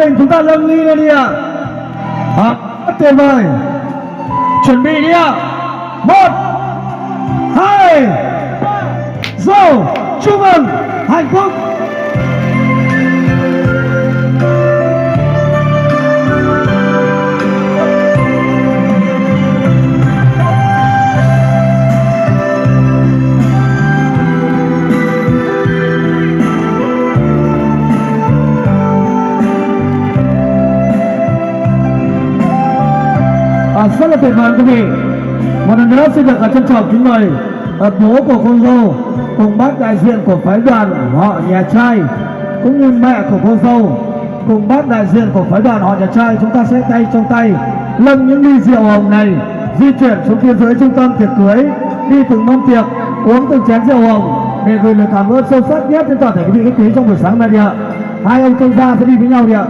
đình chúng ta nâng ly lên đi ạ. Rất tuyệt vời. Chuẩn bị đi ạ. 1, 2, rồi chúc mừng hạnh phúc. Rất là tuyệt vời quý vị. Một lần nữa xin được trân trọng kính mời bố của cô dâu cùng bác đại diện của phái đoàn họ nhà trai cũng như mẹ của cô dâu cùng bác đại diện của phái đoàn họ nhà trai, chúng ta sẽ tay trong tay nâng những ly rượu hồng này di chuyển xuống phía dưới trung tâm tiệc cưới, đi từng mâm tiệc uống từng chén rượu hồng để gửi lời cảm ơn sâu sắc nhất đến toàn thể quý vị khách quý trong buổi sáng nay đi ạ. Hai ông công gia sẽ đi với nhau đi ạ.